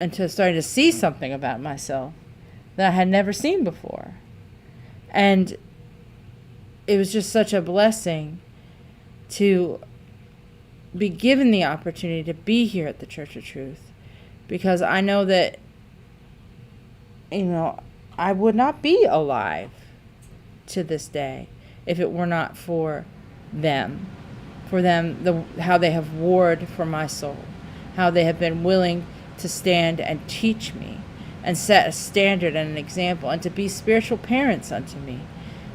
until starting to see something about myself that I had never seen before. And it was just such a blessing to be given the opportunity to be here at the Church of Truth, because I know that, I would not be alive to this day if it were not for them. How they have warred for my soul, how they have been willing to stand and teach me and set a standard and an example, and to be spiritual parents unto me,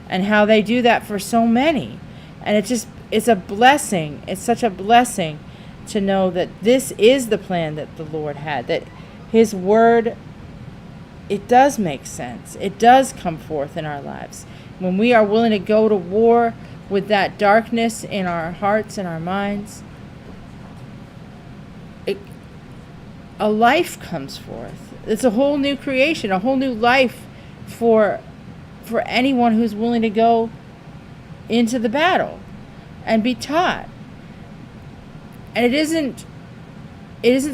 and how they do that for so many. And it's a blessing. It's such a blessing to know that this is the plan that the Lord had, that his word, it does make sense. It does come forth in our lives. When we are willing to go to war with that darkness in our hearts and our minds, a life comes forth. It's a whole new creation, a whole new life for anyone who's willing to go into the battle and be taught. And it isn't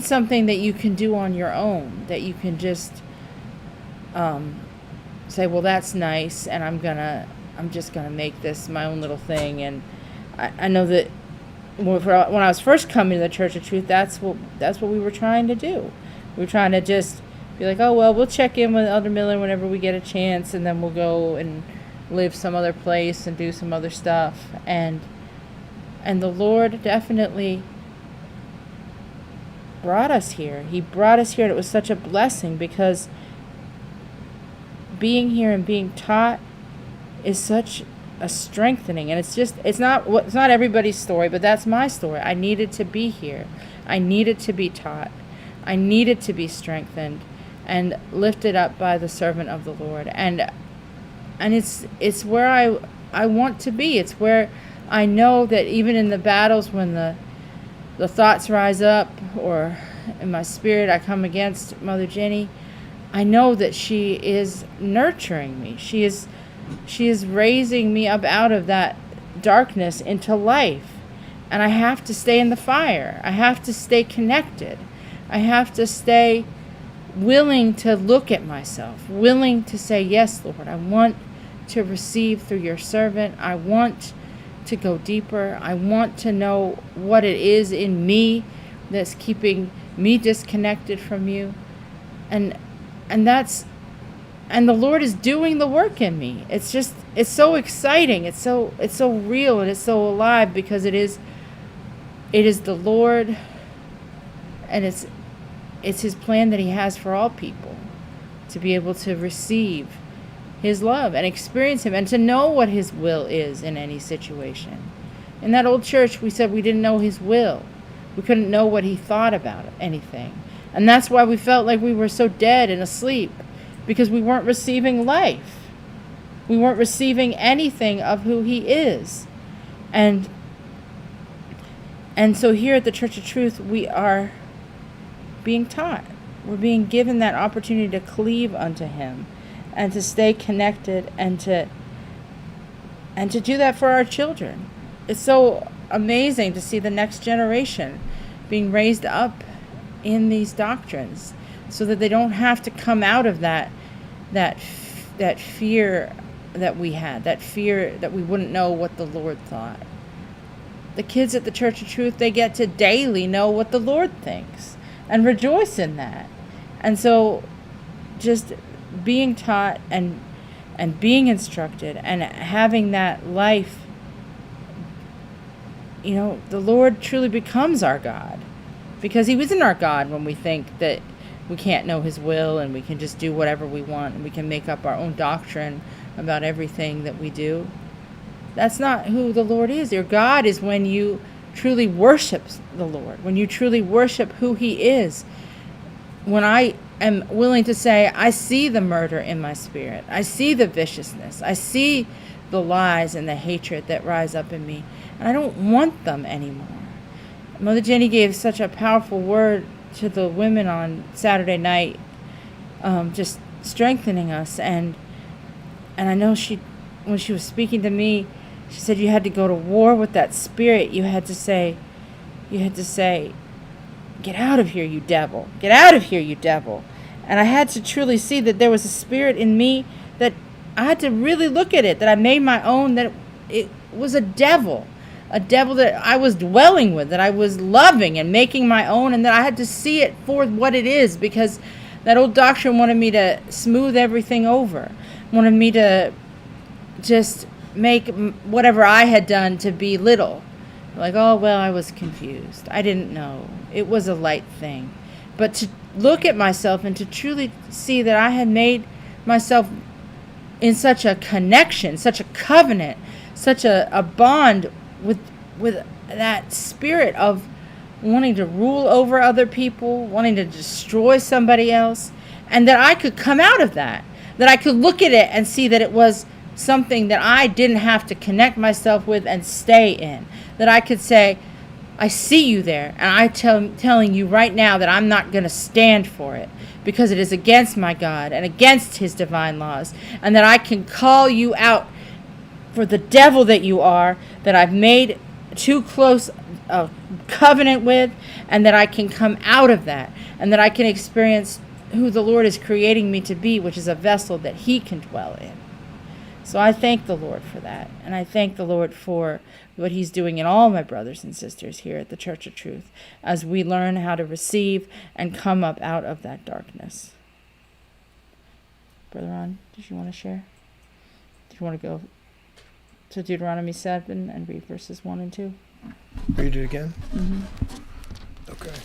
something that you can do on your own, that you can just say, well, that's nice, and I'm just gonna make this my own little thing. And I know that when I was first coming to the Church of Truth, that's what we were trying to do. We were trying to just be like, oh, well, we'll check in with Elder Miller whenever we get a chance, and then we'll go and live some other place and do some other stuff. And the Lord definitely brought us here. He brought us here, and it was such a blessing, because being here and being taught is such a strengthening. And it's not everybody's story, but that's my story. I needed to be here. I needed to be taught. I needed to be strengthened and lifted up by the servant of the Lord. And it's where I want to be. It's where I know that even in the battles, when the thoughts rise up, or in my spirit I come against Mother Jenny, I know that she is nurturing me. She is raising me up out of that darkness into life. And I have to stay in the fire. I have to stay connected. I have to stay willing to look at myself, willing to say, yes, Lord, I want to receive through your servant. I want to go deeper. I want to know what it is in me that's keeping me disconnected from you. And the Lord is doing the work in me. It's so exciting. It's so real, and it's so alive, because it is the Lord, and it's his plan that he has for all people, to be able to receive his love and experience him, and to know what his will is in any situation. In that old church, we said we didn't know his will. We couldn't know what he thought about anything. And that's why we felt like we were so dead and asleep, because we weren't receiving life. We weren't receiving anything of who he is. And so here at the Church of Truth, we are being taught. We're being given that opportunity to cleave unto him, and to stay connected, and to do that for our children. It's so amazing to see the next generation being raised up in these doctrines, so that they don't have to come out of that fear that we had, that fear that we wouldn't know what the Lord thought. The kids at the Church of Truth, they get to daily know what the Lord thinks and rejoice in that. And so just being taught and being instructed and having that life, the Lord truly becomes our God, because he wasn't our God when we think that we can't know his will and we can just do whatever we want and we can make up our own doctrine about everything that we do. That's not who the Lord is. Your God is when you truly worship the Lord, when you truly worship who he is. When I am willing to say, I see the murder in my spirit. I see the viciousness. I see the lies and the hatred that rise up in me. And I don't want them anymore. Mother Jenny gave such a powerful word to the women on Saturday night, just strengthening us. And I know when she was speaking to me, she said you had to go to war with that spirit. You had to say, get out of here, you devil. Get out of here, you devil. And I had to truly see that there was a spirit in me that I had to really look at it, that I made my own, that it was a devil that I was dwelling with, that I was loving and making my own, and that I had to see it for what it is, because that old doctrine wanted me to smooth everything over, wanted me to just make whatever I had done to be little. Like, oh, well, I was confused. I didn't know. It was a light thing. But to look at myself and to truly see that I had made myself in such a connection, such a covenant, such a bond with that spirit of wanting to rule over other people, wanting to destroy somebody else, and that I could come out of that I could look at it and see that it was something that I didn't have to connect myself with and stay in, that I could say, I see you there, and I'm telling you right now that I'm not going to stand for it, because it is against my God and against his divine laws, and that I can call you out for the devil that you are, that I've made too close a covenant with, and that I can come out of that, and that I can experience who the Lord is creating me to be, which is a vessel that he can dwell in. So I thank the Lord for that, and I thank the Lord for what he's doing in all my brothers and sisters here at the Church of Truth, as we learn how to receive and come up out of that darkness. Brother Ron, did you want to share? Do you want to go to Deuteronomy 7 and read verses 1 and 2? Read it again? Mm-hmm. Okay.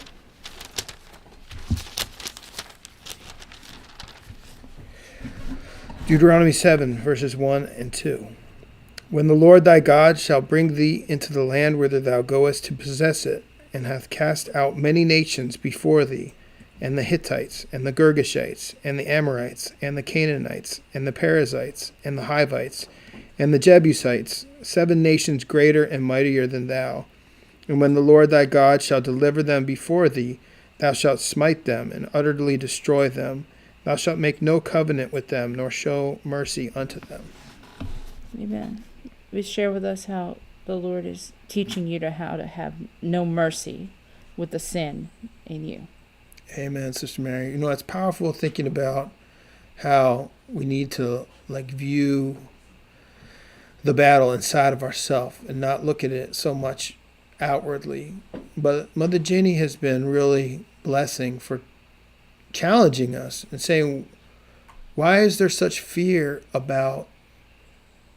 Deuteronomy 7, verses 1 and 2. When the Lord thy God shall bring thee into the land whither thou goest to possess it, and hath cast out many nations before thee, and the Hittites, and the Girgashites, and the Amorites, and the Canaanites, and the Perizzites, and the Hivites, and the Jebusites, 7 nations greater and mightier than thou. And when the Lord thy God shall deliver them before thee, thou shalt smite them, and utterly destroy them. Thou shalt make no covenant with them, nor show mercy unto them. Amen. We share with us how the Lord is teaching you how to have no mercy with the sin in you. Amen, Sister Mary. You know, it's powerful thinking about how we need to view the battle inside of ourselves and not look at it so much outwardly. But Mother Jenny has been really blessing for challenging us and saying, why is there such fear about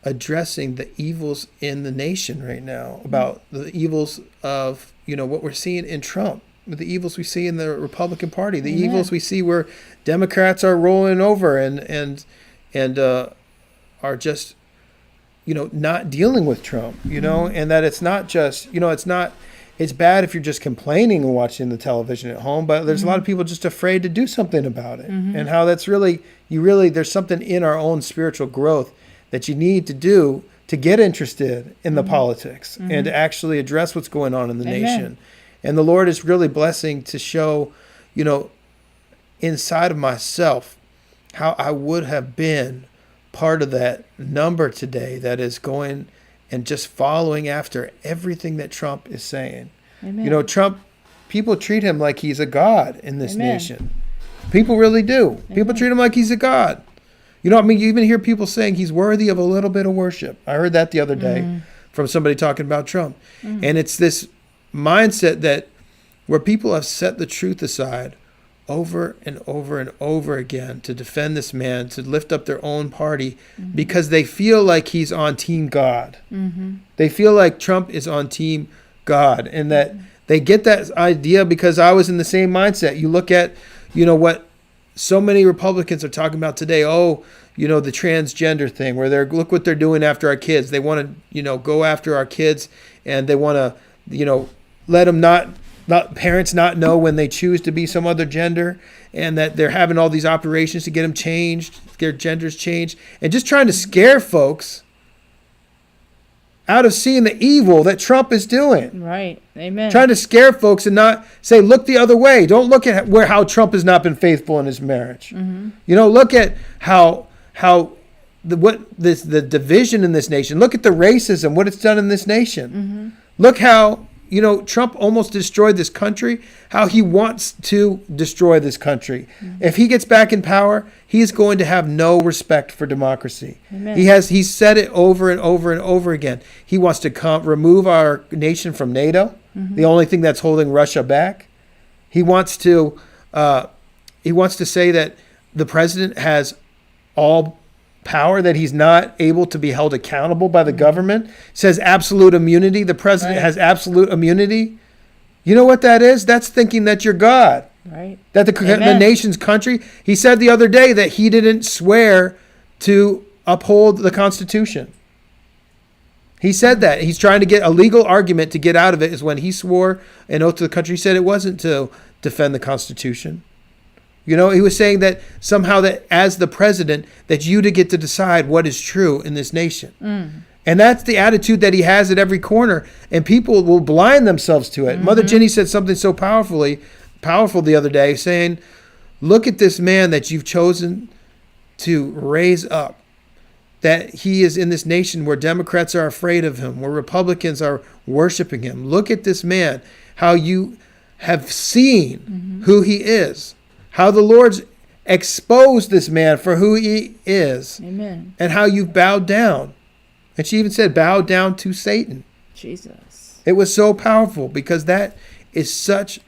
addressing the evils in the nation right now, about the evils of, what we're seeing in Trump, the evils we see in the Republican Party, the evils we see where Democrats are rolling over and are just, not dealing with Trump, and that it's not just, it's bad if you're just complaining and watching the television at home, but there's a lot of people just afraid to do something about it. And how that's really, there's something in our own spiritual growth that you need to do to get interested in the politics and to actually address what's going on in the nation. And the Lord is really blessing to show, inside of myself, how I would have been part of that number today that is going and just following after everything that Trump is saying. Amen. Trump, people treat him like he's a god in this nation. People really do. People treat him like he's a god. You even hear people saying he's worthy of a little bit of worship. I heard that the other day from somebody talking about Trump. And it's this mindset that where people have set the truth aside over and over and over again to defend this man, to lift up their own party because they feel like he's on Team God. They feel like Trump is on Team God, and that they get that idea because I was in the same mindset. You look at, what so many Republicans are talking about today. Oh, the transgender thing where look what they're doing after our kids. They want to, go after our kids, and they want to, let them not parents not know when they choose to be some other gender, and that they're having all these operations to get them changed, their genders changed, and just trying to scare folks out of seeing the evil that Trump is doing. Right. Amen. Trying to scare folks and not say, look the other way. Don't look at how Trump has not been faithful in his marriage. Look at how the division in this nation. Look at the racism, what it's done in this nation. Look how Trump almost destroyed this country, how he wants to destroy this country. Mm-hmm. If he gets back in power, he's going to have no respect for democracy. Amen. He's said it over and over and over again. He wants to remove our nation from NATO, the only thing that's holding Russia back. He wants to say that the president has all power, that he's not able to be held accountable by the government. Says absolute immunity. The president has absolute immunity. You know what that is? That's thinking that you're God. Right. That the nation's country. He said the other day that he didn't swear to uphold the Constitution. He said that. He's trying to get a legal argument to get out of it, is when he swore an oath to the country. He said it wasn't to defend the Constitution. He was saying that somehow that as the president, that you to get to decide what is true in this nation. Mm. And that's the attitude that he has at every corner. And people will blind themselves to it. Mm-hmm. Mother Jenny said something so powerful the other day, saying, look at this man that you've chosen to raise up. That he is in this nation where Democrats are afraid of him, where Republicans are worshiping him. Look at this man, how you have seen who he is. How the Lord's exposed this man for who he is. Amen. And how you've bowed down. And she even said, bow down to Satan. Jesus. It was so powerful because that is such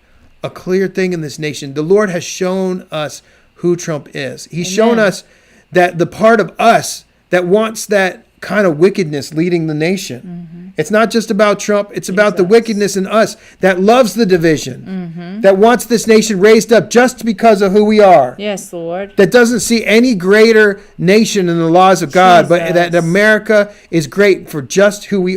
a clear thing in this nation. The Lord has shown us who Trump is. He's shown us that the part of us that wants that kind of wickedness leading the nation. Mm-hmm. It's not just about Trump. It's about the wickedness in us that loves the division, that wants this nation raised up just because of who we are. Yes, Lord. That doesn't see any greater nation in the laws of God, but that America is great for just who we